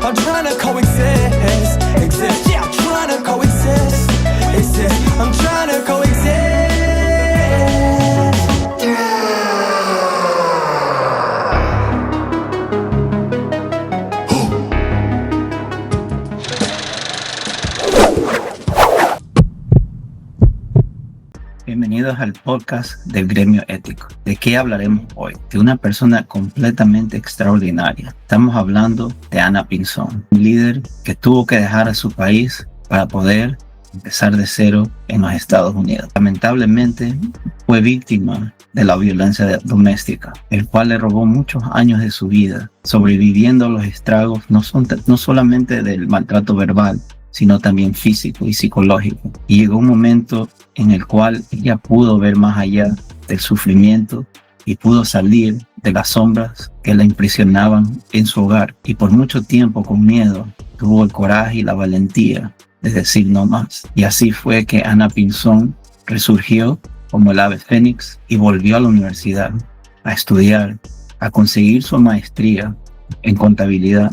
I'm trying to coexist, exist. Yeah, I'm trying to coexist, exist. I'm trying to coexist. Bienvenidos al podcast del Gremio Ético. ¿De qué hablaremos hoy? De una persona completamente extraordinaria. Estamos hablando de Ana Pinzón, un líder que tuvo que dejar a su país para poder empezar de cero en los Estados Unidos. Lamentablemente fue víctima de la violencia doméstica, el cual le robó muchos años de su vida, sobreviviendo a los estragos no solamente del maltrato verbal, sino también físico y psicológico. Y llegó un momento en el cual ella pudo ver más allá del sufrimiento y pudo salir de las sombras que la imprisionaban en su hogar. Y por mucho tiempo, con miedo, tuvo el coraje y la valentía de decir no más. Y así fue que Ana Pinzón resurgió como el ave fénix y volvió a la universidad a estudiar, a conseguir su maestría en contabilidad,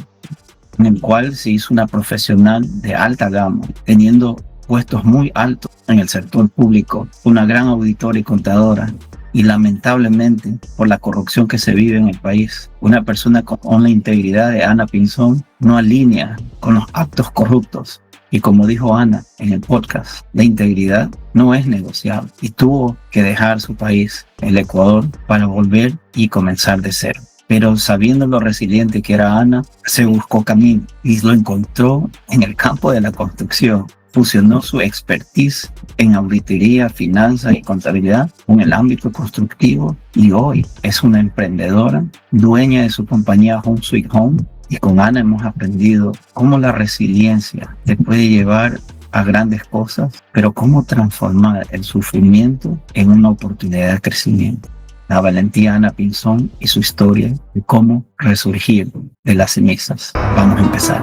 en el cual se hizo una profesional de alta gama, teniendo puestos muy altos en el sector público, una gran auditora y contadora. Y lamentablemente, por la corrupción que se vive en el país, una persona con la integridad de Ana Pinzón no alinea con los actos corruptos. Y como dijo Ana en el podcast, la integridad no es negociable. Y tuvo que dejar su país, el Ecuador, para volver y comenzar de cero. Pero sabiendo lo resiliente que era Ana, se buscó camino y lo encontró en el campo de la construcción. Fusionó su expertise en auditoría, finanzas y contabilidad con el ámbito constructivo y hoy es una emprendedora, dueña de su compañía Home Sweet Home. Y con Ana hemos aprendido cómo la resiliencia te puede llevar a grandes cosas, pero cómo transformar el sufrimiento en una oportunidad de crecimiento. La valentía de Ana Pinzón y su historia de cómo resurgir de las cenizas. Vamos a empezar.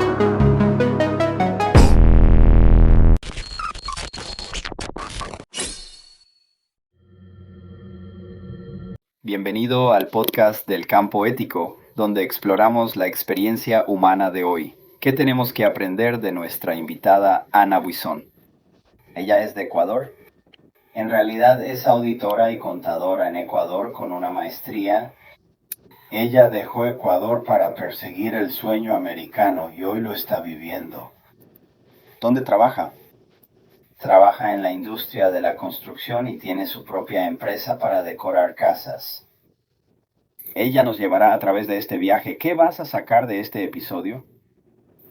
Bienvenido al podcast del Campo Ético, donde exploramos la experiencia humana de hoy. ¿Qué tenemos que aprender de nuestra invitada Ana Pinzón? Ella es de Ecuador. En realidad es auditora y contadora en Ecuador con una maestría. Ella dejó Ecuador para perseguir el sueño americano y hoy lo está viviendo. ¿Dónde trabaja? Trabaja en la industria de la construcción y tiene su propia empresa para decorar casas. Ella nos llevará a través de este viaje. ¿Qué vas a sacar de este episodio?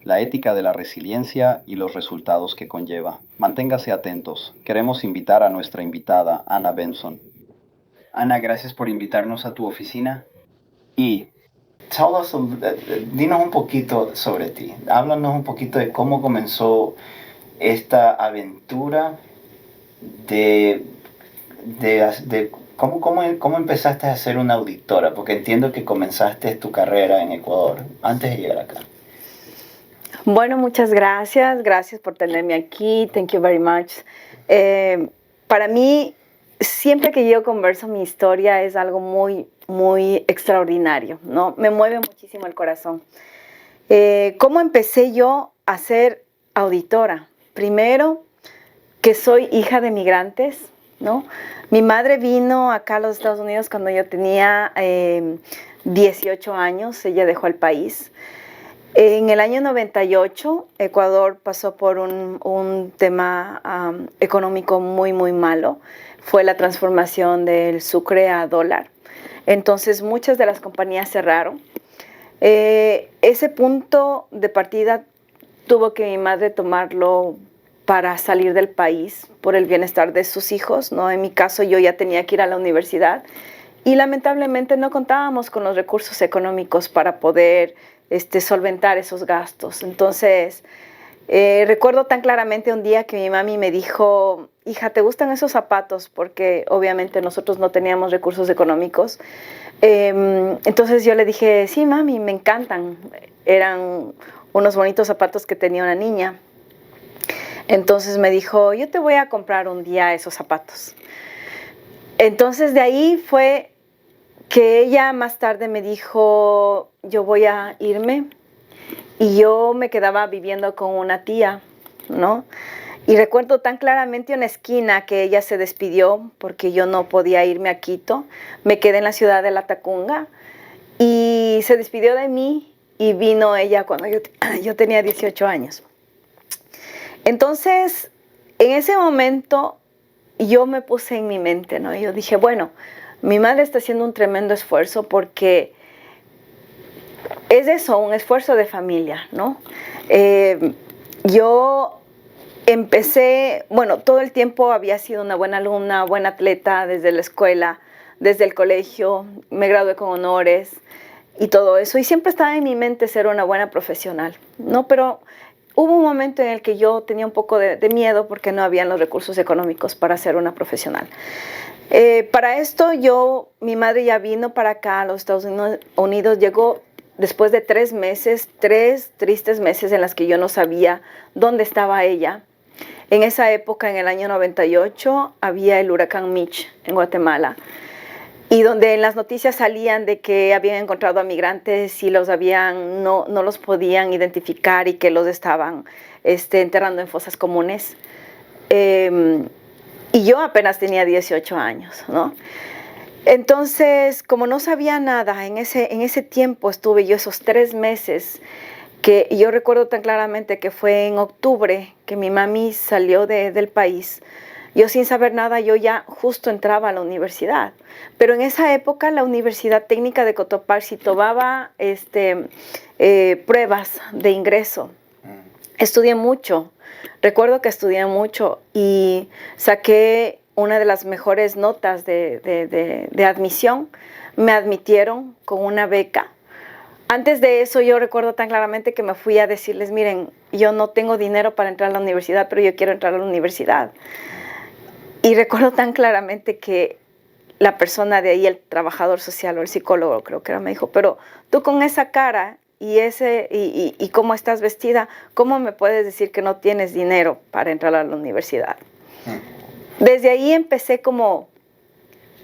La ética de la resiliencia y los resultados que conlleva. Manténgase atentos. Queremos invitar a nuestra invitada, Ana Pinzón. Ana, gracias por invitarnos a tu oficina. Y dinos un poquito sobre ti. Háblanos un poquito de cómo comenzó esta aventura de cómo empezaste a ser una auditora, porque entiendo que comenzaste tu carrera en Ecuador antes de llegar acá. Bueno, muchas gracias. Gracias por tenerme aquí. Thank you very much. Para mí, siempre que yo converso mi historia es algo muy, muy extraordinario, ¿no? Me mueve muchísimo el corazón. ¿Cómo empecé yo a ser auditora? Primero, que soy hija de migrantes, ¿no? Mi madre vino acá a los Estados Unidos cuando yo tenía 18 años. Ella dejó el país. En el año 98, Ecuador pasó por un tema económico muy, muy malo. Fue la transformación del sucre a dólar. Entonces, muchas de las compañías cerraron. Ese punto de partida tuvo que mi madre tomarlo para salir del país por el bienestar de sus hijos, ¿no? En mi caso, yo ya tenía que ir a la universidad y lamentablemente no contábamos con los recursos económicos para poder solventar esos gastos. Entonces, recuerdo tan claramente un día que mi mami me dijo: hija, ¿te gustan esos zapatos? Porque obviamente nosotros no teníamos recursos económicos. Entonces yo le dije: sí, mami, me encantan. Eran unos bonitos zapatos que tenía una niña. Entonces me dijo: yo te voy a comprar un día esos zapatos. Entonces de ahí fue que ella más tarde me dijo: yo voy a irme y yo me quedaba viviendo con una tía, ¿no? Y recuerdo tan claramente una esquina que ella se despidió porque yo no podía irme a Quito. Me quedé en la ciudad de Latacunga y se despidió de mí y vino ella cuando yo tenía 18 años. Entonces, en ese momento yo me puse en mi mente, ¿no? Yo dije, bueno, mi madre está haciendo un tremendo esfuerzo porque es eso, un esfuerzo de familia, ¿no? Yo empecé, bueno, todo el tiempo había sido una buena alumna, buena atleta desde la escuela, desde el colegio, me gradué con honores y todo eso. Y siempre estaba en mi mente ser una buena profesional, ¿no? Pero hubo un momento en el que yo tenía un poco de miedo porque no habían los recursos económicos para ser una profesional. Para esto mi madre ya vino para acá a los Estados Unidos, llegó después de 3 meses, 3 tristes meses en las que yo no sabía dónde estaba ella. En esa época, en el año 98, había el huracán Mitch en Guatemala, y donde en las noticias salían de que habían encontrado a migrantes y no los podían identificar y que los estaban enterrando en fosas comunes. Y yo apenas tenía 18 años, ¿no? Entonces, como no sabía nada, en ese tiempo estuve yo esos 3 meses, que yo recuerdo tan claramente que fue en octubre que mi mami salió del país. Yo sin saber nada, yo ya justo entraba a la universidad. Pero en esa época la Universidad Técnica de Cotopaxi tomaba pruebas de ingreso. Estudié mucho, recuerdo que estudié mucho y saqué una de las mejores notas de admisión. Me admitieron con una beca. Antes de eso yo recuerdo tan claramente que me fui a decirles, miren, yo no tengo dinero para entrar a la universidad, pero yo quiero entrar a la universidad. Y recuerdo tan claramente que la persona de ahí, el trabajador social o el psicólogo creo que era, me dijo, pero tú con esa cara y cómo estás vestida, ¿cómo me puedes decir que no tienes dinero para entrar a la universidad? Desde ahí empecé como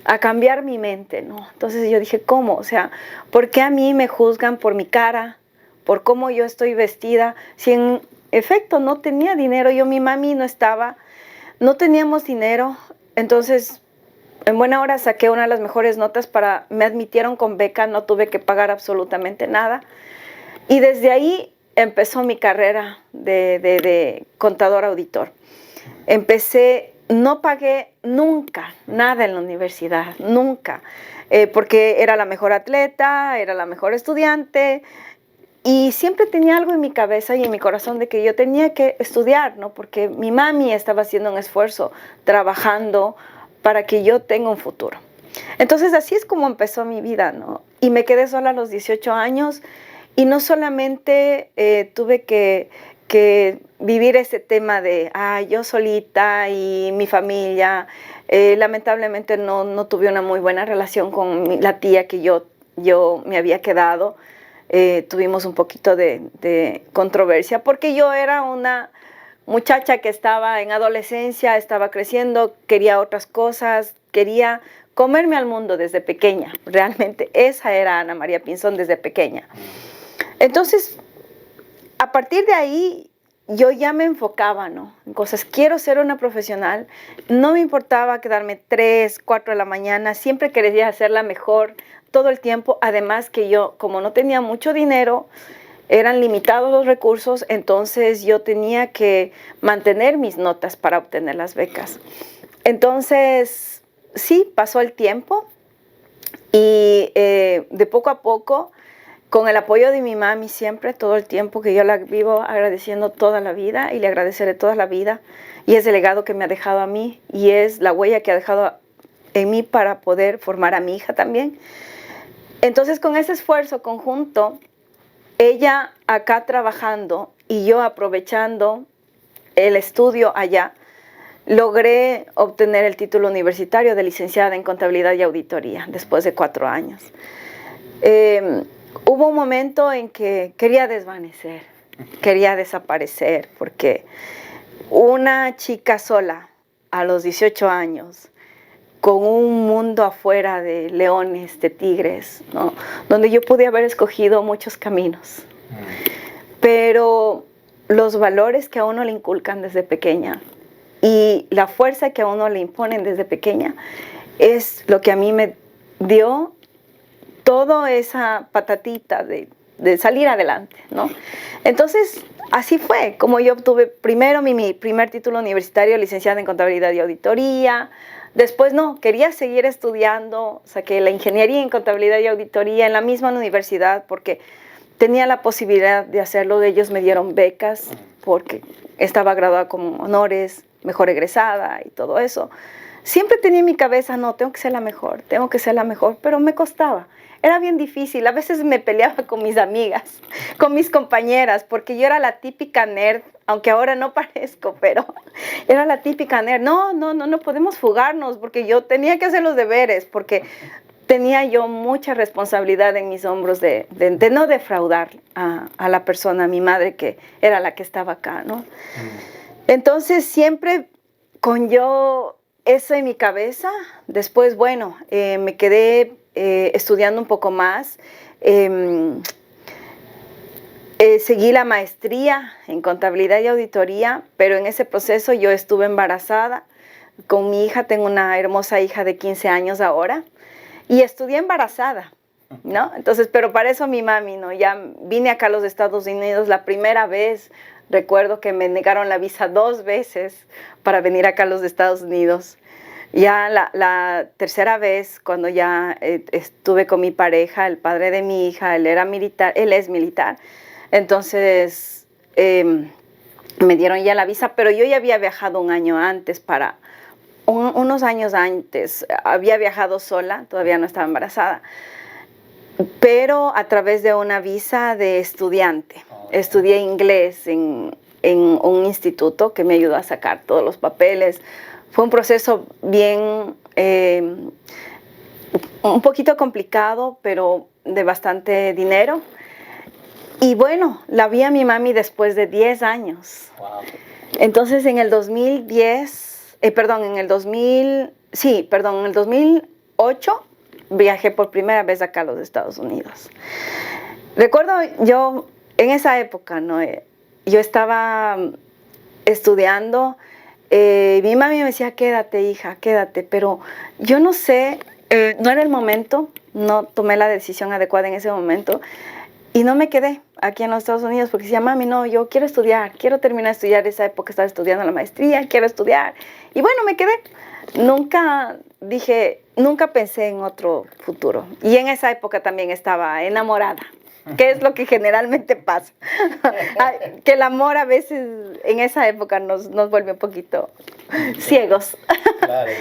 a cambiar mi mente, ¿no? Entonces yo dije, ¿cómo? O sea, ¿por qué a mí me juzgan por mi cara, por cómo yo estoy vestida? Si en efecto no tenía dinero, mi mami no estaba, no teníamos dinero, entonces en buena hora saqué una de las mejores notas, me admitieron con beca, no tuve que pagar absolutamente nada. Y desde ahí empezó mi carrera de contador auditor. No pagué nunca nada en la universidad, nunca, porque era la mejor atleta, era la mejor estudiante y siempre tenía algo en mi cabeza y en mi corazón de que yo tenía que estudiar, ¿no? Porque mi mami estaba haciendo un esfuerzo, trabajando para que yo tenga un futuro. Entonces así es como empezó mi vida, ¿no? Y me quedé sola a los 18 años y no solamente tuve que vivir ese tema de yo solita y mi familia. Lamentablemente no tuve una muy buena relación con la tía que yo me había quedado. Tuvimos un poquito de controversia porque yo era una muchacha que estaba en adolescencia, estaba creciendo, quería otras cosas, quería comerme al mundo desde pequeña. Realmente esa era Ana María Pinzón desde pequeña. Entonces, a partir de ahí, yo ya me enfocaba, ¿no? En cosas, quiero ser una profesional. No me importaba quedarme 3, 4 de la mañana. Siempre quería hacerla mejor todo el tiempo. Además que yo, como no tenía mucho dinero, eran limitados los recursos, entonces yo tenía que mantener mis notas para obtener las becas. Entonces, sí, pasó el tiempo y de poco a poco, con el apoyo de mi mami siempre, todo el tiempo, que yo la vivo agradeciendo toda la vida y le agradeceré toda la vida. Y es el legado que me ha dejado a mí y es la huella que ha dejado en mí para poder formar a mi hija también. Entonces, con ese esfuerzo conjunto, ella acá trabajando y yo aprovechando el estudio allá, logré obtener el título universitario de licenciada en Contabilidad y Auditoría después de 4 años. Hubo un momento en que quería desvanecer, quería desaparecer, porque una chica sola a los 18 años, con un mundo afuera de leones, de tigres, ¿no? Donde yo pude haber escogido muchos caminos. pero los valores que a uno le inculcan desde pequeña y la fuerza que a uno le imponen desde pequeña es lo que a mí me dio toda esa patatita de salir adelante, ¿no? Entonces, así fue como yo obtuve primero mi primer título universitario, licenciada en Contabilidad y Auditoría. Después no, quería seguir estudiando, saqué la ingeniería en Contabilidad y Auditoría en la misma universidad porque tenía la posibilidad de hacerlo. Ellos me dieron becas porque estaba graduada con honores, mejor egresada y todo eso. Siempre tenía en mi cabeza, no, tengo que ser la mejor, pero me costaba. Era bien difícil, a veces me peleaba con mis amigas, con mis compañeras, porque yo era la típica nerd, aunque ahora no parezco, pero era la típica nerd. No podemos fugarnos, porque yo tenía que hacer los deberes, porque tenía yo mucha responsabilidad en mis hombros de no defraudar a la persona, a mi madre, que era la que estaba acá, ¿no? Entonces, siempre con yo eso en mi cabeza. Después, bueno, me quedé estudiando un poco más. Seguí la maestría en contabilidad y auditoría, pero en ese proceso yo estuve embarazada con mi hija. Tengo una hermosa hija de 15 años ahora y estudié embarazada, ¿no? Entonces, pero para eso mi mami, ¿no? Ya vine acá a los Estados Unidos la primera vez. Recuerdo que me negaron la visa 2 veces para venir acá a los Estados Unidos. Ya la tercera vez, cuando ya estuve con mi pareja, el padre de mi hija, él es militar, entonces me dieron ya la visa, pero yo ya había viajado un año antes, unos años antes, había viajado sola, todavía no estaba embarazada, pero a través de una visa de estudiante. Estudié inglés en un instituto que me ayudó a sacar todos los papeles. Fue un proceso bien, un poquito complicado, pero de bastante dinero. Y bueno, la vi a mi mami después de 10 años. Wow. Entonces en el 2008 viajé por primera vez acá a los Estados Unidos. Recuerdo yo, en esa época, ¿no? Yo estaba estudiando. Mi mami me decía, quédate, hija, quédate, pero yo no sé, no era el momento, no tomé la decisión adecuada en ese momento y no me quedé aquí en los Estados Unidos porque decía, mami, no, yo quiero estudiar, quiero terminar de estudiar. Esa época estaba estudiando la maestría, quiero estudiar. Y bueno, me quedé. Nunca pensé en otro futuro. Y en esa época también estaba enamorada. ¿Qué es lo que generalmente pasa? Que el amor a veces en esa época nos vuelve un poquito ciegos. Claro,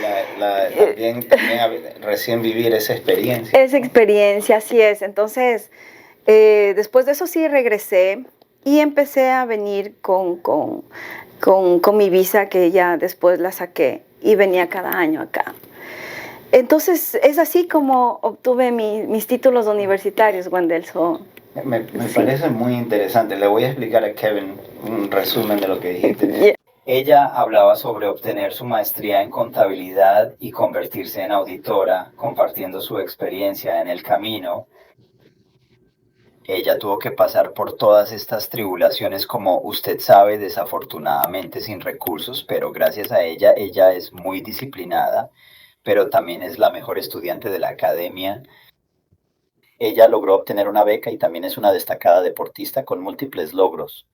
también recién vivir esa experiencia. Esa experiencia, así es. Entonces, después de eso sí regresé y empecé a venir con mi visa, que ya después la saqué y venía cada año acá. Entonces, es así como obtuve mis títulos universitarios, Wendelson. Me parece muy interesante. Le voy a explicar a Kevin un resumen de lo que dijiste. Yeah. Ella hablaba sobre obtener su maestría en contabilidad y convertirse en auditora, compartiendo su experiencia en el camino. Ella tuvo que pasar por todas estas tribulaciones, como usted sabe, desafortunadamente sin recursos, pero gracias a ella es muy disciplinada, pero también es la mejor estudiante de la academia. Ella logró obtener una beca y también es una destacada deportista con múltiples logros.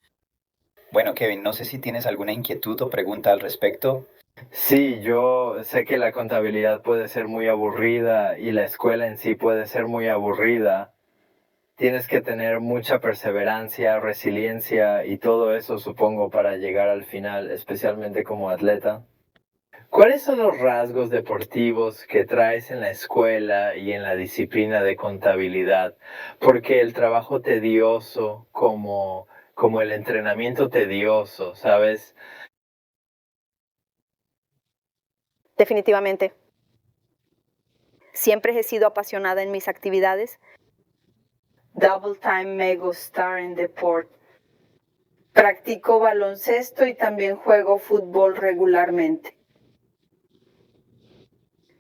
Bueno, Kevin, no sé si tienes alguna inquietud o pregunta al respecto. Sí, yo sé que la contabilidad puede ser muy aburrida y la escuela en sí puede ser muy aburrida. Tienes que tener mucha perseverancia, resiliencia y todo eso, supongo, para llegar al final, especialmente como atleta. ¿Cuáles son los rasgos deportivos que traes en la escuela y en la disciplina de contabilidad? Porque el trabajo tedioso, como el entrenamiento tedioso, ¿sabes? Definitivamente. Siempre he sido apasionada en mis actividades. Double time me gusta en deporte. Practico baloncesto y también juego fútbol regularmente.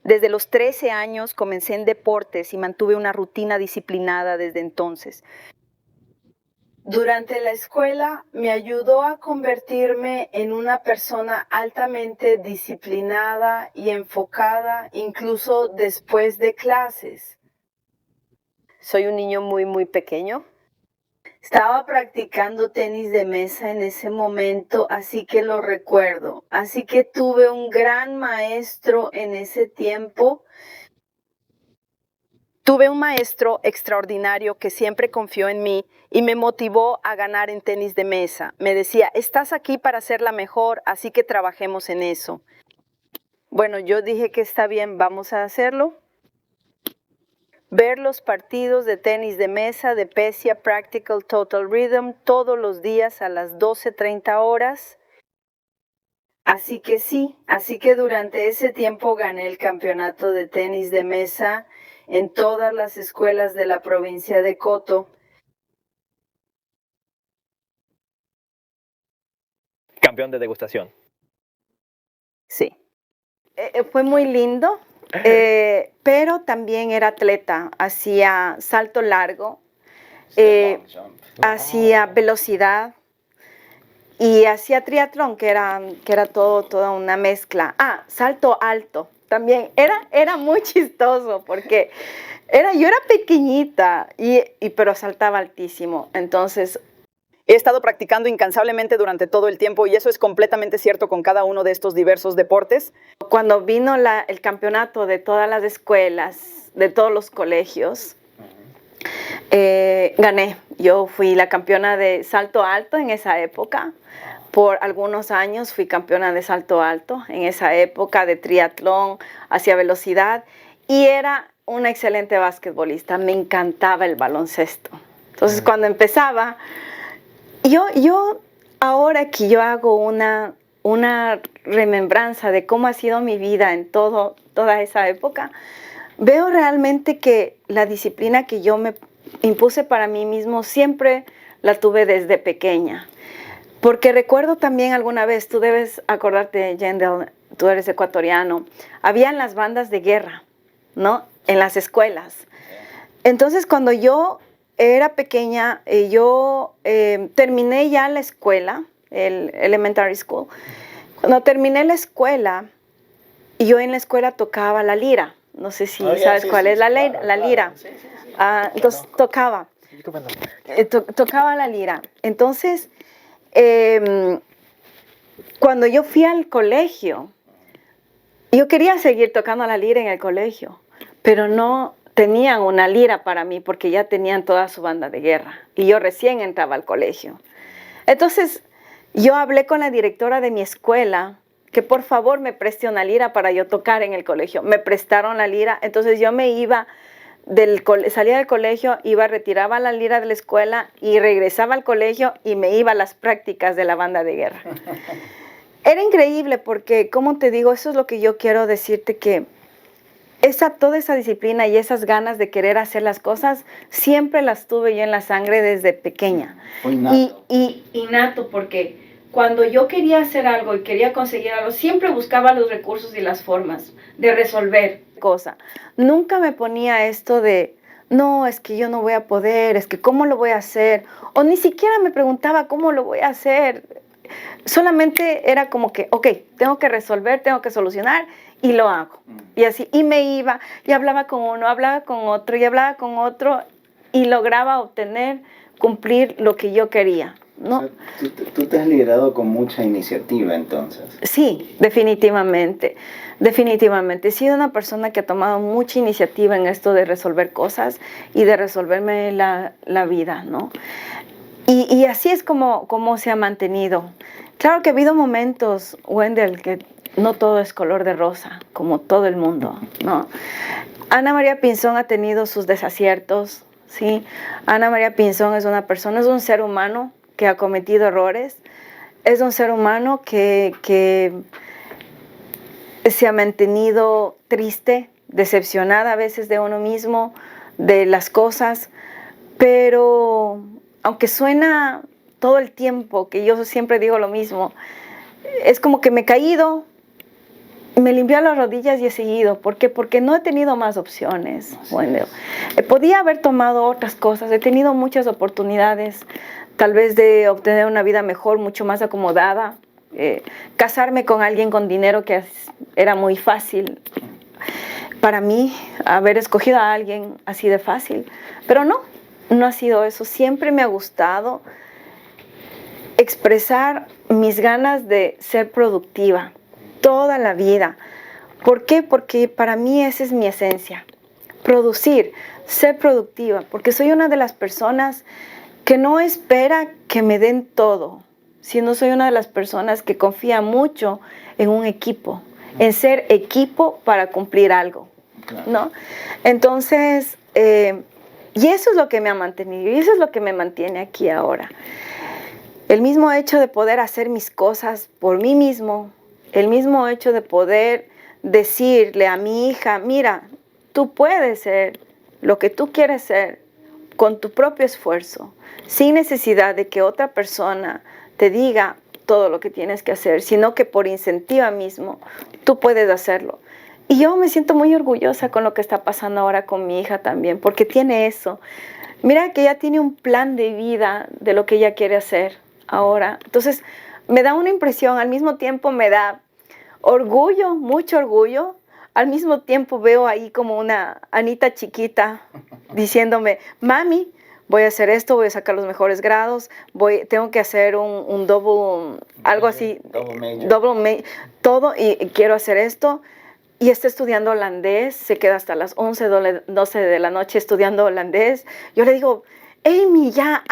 Desde los 13 años comencé en deportes y mantuve una rutina disciplinada desde entonces. Durante la escuela me ayudó a convertirme en una persona altamente disciplinada y enfocada, incluso después de clases. Soy un niño muy pequeño. Estaba practicando tenis de mesa en ese momento, así que lo recuerdo. Así que tuve un gran maestro en ese tiempo. Tuve un maestro extraordinario que siempre confió en mí y me motivó a ganar en tenis de mesa. Me decía, estás aquí para ser la mejor, así que trabajemos en eso. Bueno, yo dije que está bien, vamos a hacerlo. Ver los partidos de tenis de mesa de PESIA Practical Total Rhythm todos los días a las 12:30 horas. Así que durante ese tiempo gané el campeonato de tenis de mesa en todas las escuelas de la provincia de Koto. Campeón de degustación. Sí. Fue muy lindo, pero también era atleta, hacía salto largo, hacía velocidad y hacía triatlón, que era toda una mezcla. Salto alto, también era muy chistoso porque yo era pequeñita, pero saltaba altísimo, entonces... He estado practicando incansablemente durante todo el tiempo y eso es completamente cierto con cada uno de estos diversos deportes. Cuando vino el campeonato de todas las escuelas, de todos los colegios, gané. Yo fui la campeona de salto alto en esa época. Por algunos años fui campeona de salto alto en esa época, de triatlón, hacia velocidad. Y era una excelente basquetbolista. Me encantaba el baloncesto. Entonces, cuando empezaba... Yo ahora que yo hago una remembranza de cómo ha sido mi vida en toda esa época, veo realmente que la disciplina que yo me impuse para mí mismo siempre la tuve desde pequeña. Porque recuerdo también alguna vez, tú debes acordarte, Yendel, tú eres ecuatoriano, habían las bandas de guerra, ¿no? En las escuelas. Entonces, cuando yo era pequeña, yo terminé ya la escuela, el elementary school. Cuando terminé la escuela, yo en la escuela tocaba la lira. No sé si sabes cuál es la lira. Sí. Entonces tocaba. Tocaba la lira. Entonces, cuando yo fui al colegio, yo quería seguir tocando la lira en el colegio, pero no tenían una lira para mí porque ya tenían toda su banda de guerra y yo recién entraba al colegio. Entonces yo hablé con la directora de mi escuela que por favor me preste una lira para yo tocar en el colegio. Me prestaron la lira, entonces yo me iba, salía del colegio, retiraba la lira de la escuela y regresaba al colegio y me iba a las prácticas de la banda de guerra. Era increíble porque, como te digo, eso es lo que yo quiero decirte, que toda esa disciplina y esas ganas de querer hacer las cosas, siempre las tuve yo en la sangre desde pequeña. Y innato, porque cuando yo quería hacer algo y quería conseguir algo, siempre buscaba los recursos y las formas de resolver cosas. Nunca me ponía esto de, no, es que yo no voy a poder, es que cómo lo voy a hacer, o ni siquiera me preguntaba cómo lo voy a hacer. Solamente era como que, ok, tengo que resolver, tengo que solucionar, y lo hago. Y así, y me iba, y hablaba con uno, hablaba con otro, y hablaba con otro, y lograba cumplir lo que yo quería, ¿no? O sea, tú te has liderado con mucha iniciativa, entonces. Sí, definitivamente. He sido una persona que ha tomado mucha iniciativa en esto de resolver cosas y de resolverme la vida, ¿no? Y así es como se ha mantenido. Claro que ha habido momentos, Wendell, que no todo es color de rosa, como todo el mundo, ¿no? Ana María Pinzón ha tenido sus desaciertos, ¿sí? Ana María Pinzón es una persona, es un ser humano que ha cometido errores, es un ser humano que se ha mantenido triste, decepcionada a veces de uno mismo, de las cosas, pero aunque suena todo el tiempo, que yo siempre digo lo mismo, es como que me he caído, me limpié las rodillas y he seguido. ¿Por qué? Porque no he tenido más opciones. Bueno, podía haber tomado otras cosas, he tenido muchas oportunidades, tal vez de obtener una vida mejor, mucho más acomodada, casarme con alguien con dinero, que era muy fácil para mí haber escogido a alguien así de fácil. Pero no ha sido eso. Siempre me ha gustado expresar mis ganas de ser productiva toda la vida. ¿Por qué? Porque para mí esa es mi esencia. Producir, ser productiva, porque soy una de las personas que no espera que me den todo, sino soy una de las personas que confía mucho en un equipo, en ser equipo para cumplir algo, ¿no? Entonces, y eso es lo que me ha mantenido, y eso es lo que me mantiene aquí ahora. El mismo hecho de poder hacer mis cosas por mí mismo, el mismo hecho de poder decirle a mi hija, mira, tú puedes ser lo que tú quieres ser con tu propio esfuerzo, sin necesidad de que otra persona te diga todo lo que tienes que hacer, sino que por iniciativa mismo tú puedes hacerlo. Y yo me siento muy orgullosa con lo que está pasando ahora con mi hija también, porque tiene eso. Mira que ella tiene un plan de vida de lo que ella quiere hacer ahora. Entonces me da una impresión, al mismo tiempo me da orgullo, mucho orgullo. Al mismo tiempo veo ahí como una Anita chiquita diciéndome, mami, voy a hacer esto, voy a sacar los mejores grados, tengo que hacer un double, algo así, double major, todo, y quiero hacer esto. Y está estudiando holandés, se queda hasta las 11, 12 de la noche estudiando holandés. Yo le digo, Amy, ya,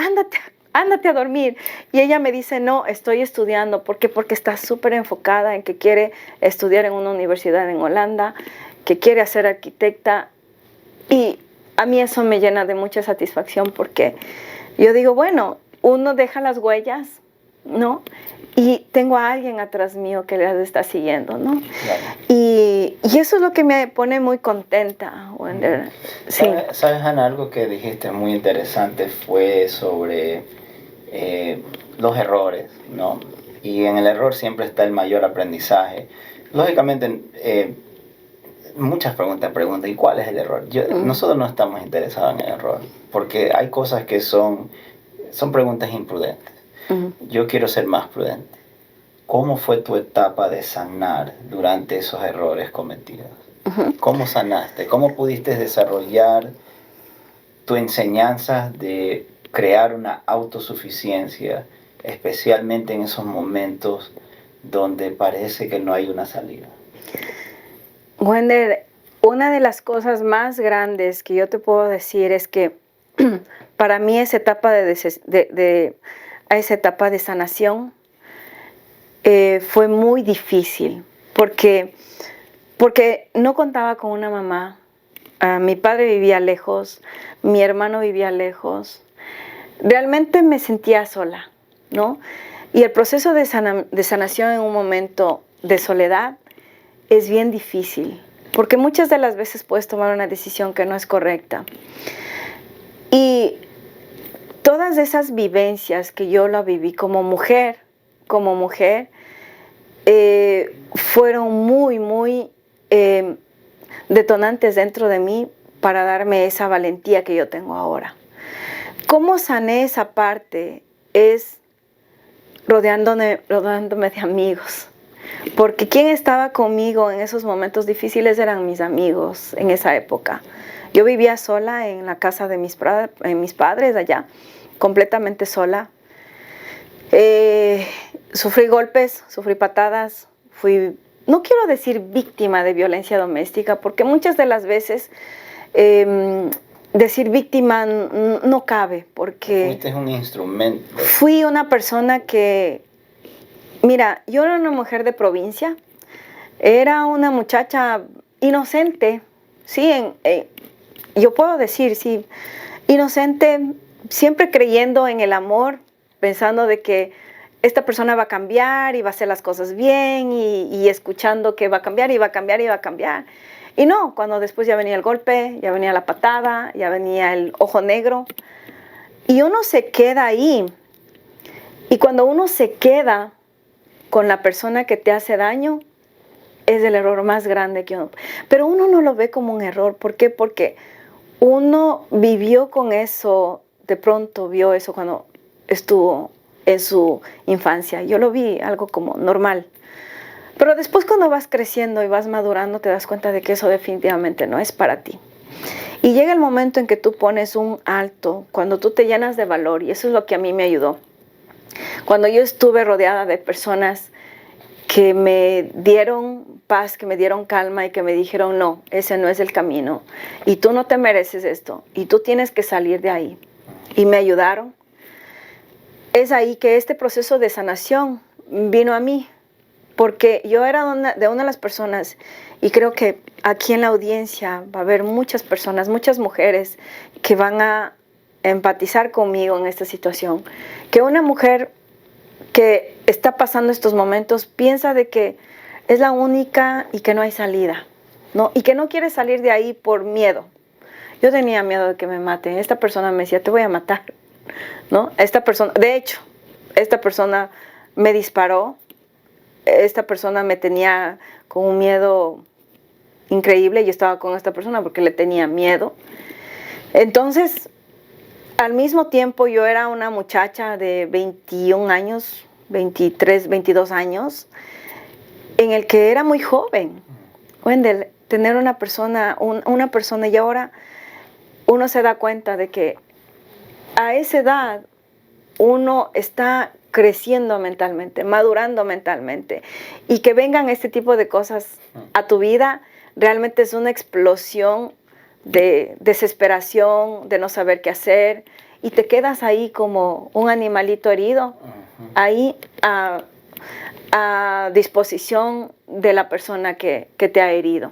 ándate a dormir. Y ella me dice, no, estoy estudiando. ¿Por qué? Porque está súper enfocada en que quiere estudiar en una universidad en Holanda, que quiere ser arquitecta. Y a mí eso me llena de mucha satisfacción, porque yo digo, bueno, uno deja las huellas, ¿no? Y tengo a alguien atrás mío que las está siguiendo, ¿no? Claro. Y eso es lo que me pone muy contenta, Wender. Sí. ¿Sabes, Ana? Algo que dijiste muy interesante fue sobre los errores, ¿no? Y en el error siempre está el mayor aprendizaje. Lógicamente, muchas preguntan, ¿y cuál es el error? Nosotros no estamos interesados en el error, porque hay cosas que son preguntas imprudentes. Yo quiero ser más prudente. ¿Cómo fue tu etapa de sanar durante esos errores cometidos? ¿Cómo sanaste? ¿Cómo pudiste desarrollar tu enseñanza de crear una autosuficiencia, especialmente en esos momentos donde parece que no hay una salida? Wender, una de las cosas más grandes que yo te puedo decir es que para mí esa etapa esa etapa de sanación fue muy difícil, porque no contaba con una mamá. Mi padre vivía lejos, mi hermano vivía lejos. Realmente me sentía sola, ¿no? Y el proceso de sanación en un momento de soledad es bien difícil, porque muchas de las veces puedes tomar una decisión que no es correcta. Y todas esas vivencias que yo la viví como mujer, fueron muy detonantes dentro de mí para darme esa valentía que yo tengo ahora. ¿Cómo sané esa parte? Es rodeándome de amigos. Porque quien estaba conmigo en esos momentos difíciles eran mis amigos en esa época. Yo vivía sola en la casa de mis padres allá, completamente sola. Sufrí golpes, sufrí patadas, no quiero decir víctima de violencia doméstica, porque muchas de las veces decir víctima no cabe, porque Fuiste un instrumento. Fui una persona que, mira, yo era una mujer de provincia, era una muchacha inocente, sí, yo puedo decir, sí, inocente, siempre creyendo en el amor, pensando de que esta persona va a cambiar y va a hacer las cosas bien y escuchando que va a cambiar y va a cambiar y va a cambiar. Y no, cuando después ya venía el golpe, ya venía la patada, ya venía el ojo negro. Y uno se queda ahí. Y cuando uno se queda con la persona que te hace daño, es el error más grande que uno... Pero uno no lo ve como un error. ¿Por qué? Porque uno vivió con eso, de pronto vio eso cuando estuvo en su infancia. Yo lo vi algo como normal. Pero después cuando vas creciendo y vas madurando te das cuenta de que eso definitivamente no es para ti. Y llega el momento en que tú pones un alto, cuando tú te llenas de valor, y eso es lo que a mí me ayudó. Cuando yo estuve rodeada de personas que me dieron paz, que me dieron calma y que me dijeron, no, ese no es el camino. Y tú no te mereces esto. Y tú tienes que salir de ahí. Y me ayudaron. Es ahí que este proceso de sanación vino a mí. Porque yo era una de las personas, y creo que aquí en la audiencia va a haber muchas personas, muchas mujeres que van a empatizar conmigo en esta situación. Que una mujer que está pasando estos momentos piensa de que es la única y que no hay salida, ¿no? Y que no quiere salir de ahí por miedo. Yo tenía miedo de que me maten. Esta persona me decía, te voy a matar, ¿no? Esta persona, de hecho, esta persona me disparó. Esta persona me tenía con un miedo increíble. Yo estaba con esta persona porque le tenía miedo. Entonces, al mismo tiempo, yo era una muchacha de 21 años, 23, 22 años, en el que era muy joven. Wendell, tener una persona y ahora uno se da cuenta de que a esa edad uno está creciendo mentalmente, madurando mentalmente, y que vengan este tipo de cosas a tu vida realmente es una explosión de desesperación, de no saber qué hacer, y te quedas ahí como un animalito herido, ahí a disposición de la persona que te ha herido.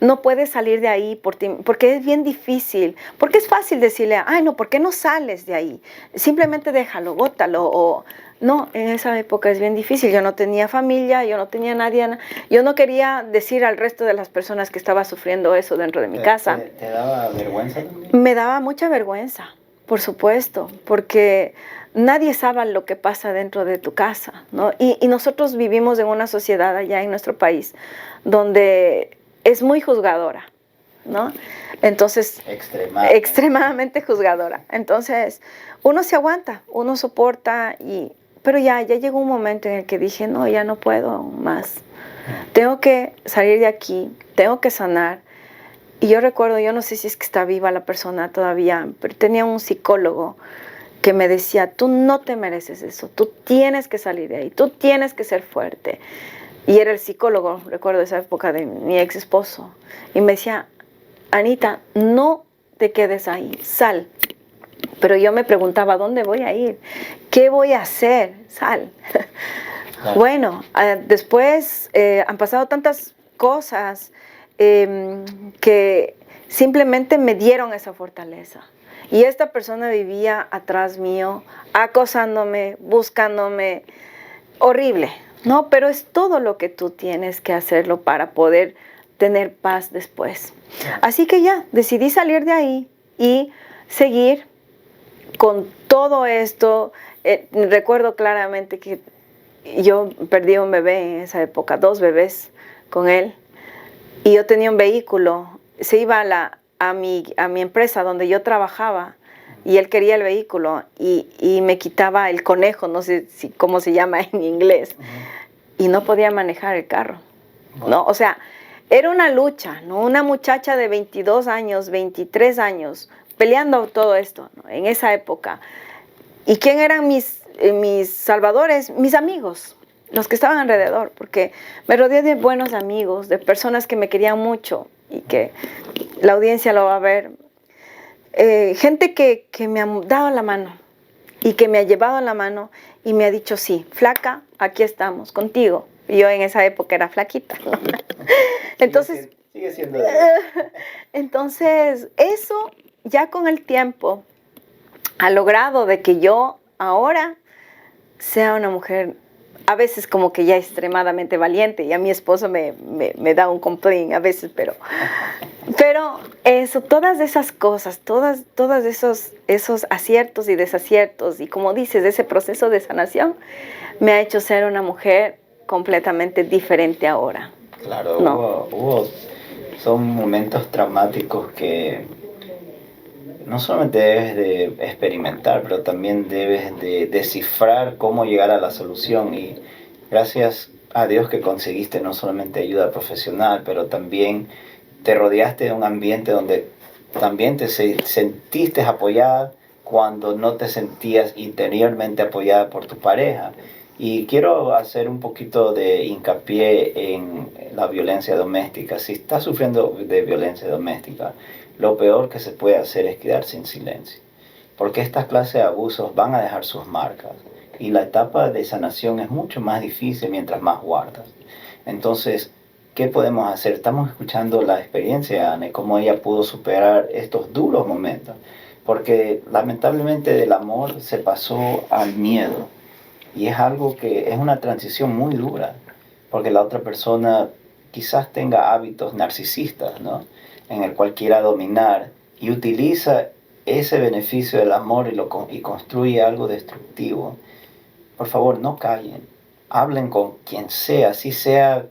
No puedes salir de ahí por ti, porque es bien difícil, porque es fácil decirle, ay no, ¿por qué no sales de ahí? Simplemente déjalo, bótalo, o no, en esa época es bien difícil. Yo no tenía familia, yo no tenía nadie, yo no quería decir al resto de las personas que estaba sufriendo eso dentro de mi casa. ¿Te daba vergüenza también? Me daba mucha vergüenza, por supuesto, porque nadie sabe lo que pasa dentro de tu casa, ¿no? Y nosotros vivimos en una sociedad allá en nuestro país donde es muy juzgadora, ¿no? Entonces, extremadamente juzgadora. Entonces, uno se aguanta, uno soporta, pero ya llegó un momento en el que dije, no, ya no puedo más. Tengo que salir de aquí, tengo que sanar. Y yo recuerdo, yo no sé si es que está viva la persona todavía, pero tenía un psicólogo que me decía, tú no te mereces eso, tú tienes que salir de ahí, tú tienes que ser fuerte. Y era el psicólogo, recuerdo esa época de mi ex esposo. Y me decía, Anita, no te quedes ahí, sal. Pero yo me preguntaba, ¿dónde voy a ir? ¿Qué voy a hacer? Sal. Claro. Bueno, después han pasado tantas cosas que simplemente me dieron esa fortaleza. Y esta persona vivía atrás mío, acosándome, buscándome, horrible. No, pero es todo lo que tú tienes que hacerlo para poder tener paz después. Así que ya, decidí salir de ahí y seguir con todo esto. Recuerdo claramente que yo perdí un bebé en esa época, 2 bebés con él. Y yo tenía un vehículo, se iba a mi empresa donde yo trabajaba, y él quería el vehículo y me quitaba el conejo, no sé cómo se llama en inglés, y no podía manejar el carro, ¿no? O sea, era una lucha, ¿no? Una muchacha de 22 años, 23 años, peleando todo esto, ¿no? En esa época. ¿Y quién eran mis salvadores? Mis amigos, los que estaban alrededor, porque me rodeé de buenos amigos, de personas que me querían mucho y que la audiencia lo va a ver. Gente que me ha dado la mano y que me ha llevado la mano y me ha dicho, sí, flaca, aquí estamos, contigo. Y yo en esa época era flaquita, ¿no? Entonces, sigue siendo entonces, eso ya con el tiempo ha logrado de que yo ahora sea una mujer a veces como que ya extremadamente valiente, y a mi esposo me da un complaint a veces, pero eso, todas esas cosas, todos esos aciertos y desaciertos, y como dices, ese proceso de sanación me ha hecho ser una mujer completamente diferente ahora. Claro, ¿no? son momentos traumáticos que no solamente debes de experimentar, pero también debes de descifrar cómo llegar a la solución. Y gracias a Dios que conseguiste no solamente ayuda profesional, pero también te rodeaste de un ambiente donde también te sentiste apoyada cuando no te sentías interiormente apoyada por tu pareja. Y quiero hacer un poquito de hincapié en la violencia doméstica. Si estás sufriendo de violencia doméstica, lo peor que se puede hacer es quedarse en silencio, porque estas clases de abusos van a dejar sus marcas y la etapa de sanación es mucho más difícil mientras más guardas. Entonces, ¿qué podemos hacer? Estamos escuchando la experiencia de Ana y cómo ella pudo superar estos duros momentos, porque lamentablemente del amor se pasó al miedo y es algo que es una transición muy dura, porque la otra persona quizás tenga hábitos narcisistas, ¿no? En el cual quiera dominar y utiliza ese beneficio del amor y construye algo destructivo. Por favor, no callen. Hablen con quien sea, así sea